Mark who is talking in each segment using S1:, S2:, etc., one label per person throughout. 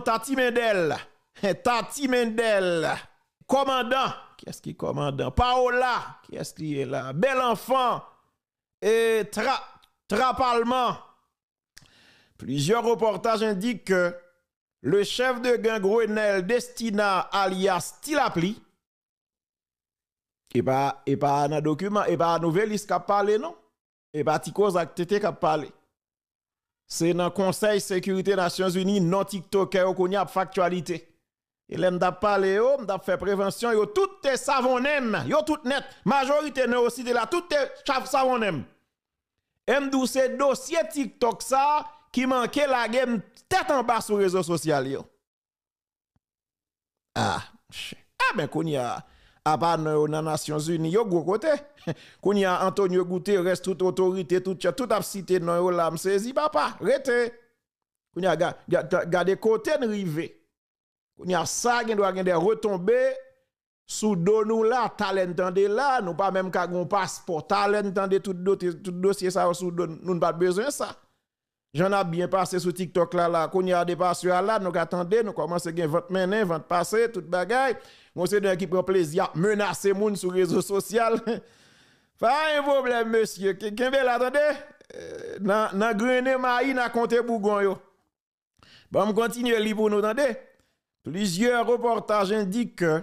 S1: Tati Mendel. Tati Mendel. Commandant. Qui est-ce qui est commandant? Paola. Qui est-ce qui est là? Bel enfant. Et Trapalman. Plusieurs reportages indiquent que le chef de gang Grenelle Destina alias Tilapli, et pas un document, et pas un nouvelliste qui a parlé, non? Et pas Tikos Actété qui a parlé. C'est dans le Conseil Sécurité Nations Unies, non TikToker, qu'on y a factualité. Et là, m'da parlé, m'da fait prévention, yo tout est savonnem, yo tout net, majorité ne aussi de là, tout est savonnem. M'dou c'est dossier TikTok ça, qui manquait la game tête en bas sur les réseaux sociaux. Yo. Ah ben qu'on y a à part dans les Nations Unies, yo gros côté. Qu'on y a Antonio Guterres, toute autorité, tout a cité non yo là, m'saisi papa, rete. Qu'on y a gardé côté rivé. Qu'on y a ça qui doit des retombées sous dos nous là, talent tande là, nous pas même ka gon passeport, talent tande tout dossier ça sous dos, nous pas besoin ça. J'en ai bien passé sur TikTok là, qu'on y a des passeurs là, nous attendons, nous commençons à vente mener, vente passer, toute bagaille. Moi, c'est d'un qui prend plaisir, menacer moun sur les réseaux sociaux. Pas un problème, monsieur. Quelqu'un veut l'attendre? Nan Grené Maï, nan Comté Bougon yo. Bon, on continue à lire pour nous entendre. Plusieurs reportages indiquent que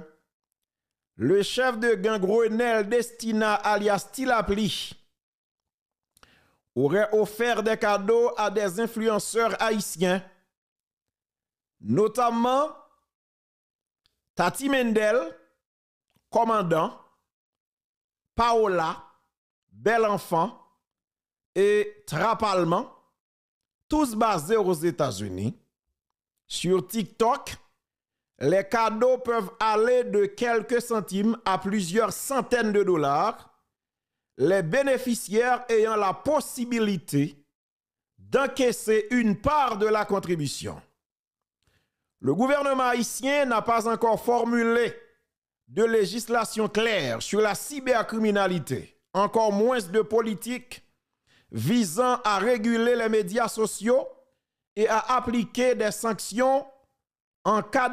S1: le chef de gang Grenelle Destina alias Tilapli aurait offert des cadeaux à des influenceurs haïtiens, notamment Tati Mendel, commandant, Paola, Bel Enfant et Trapalman, tous basés aux États-Unis. Sur TikTok, les cadeaux peuvent aller de quelques centimes à plusieurs centaines de dollars, les bénéficiaires ayant la possibilité d'encaisser une part de la contribution. Le gouvernement haïtien n'a pas encore formulé de législation claire sur la cybercriminalité, encore moins de politique visant à réguler les médias sociaux et à appliquer des sanctions en cas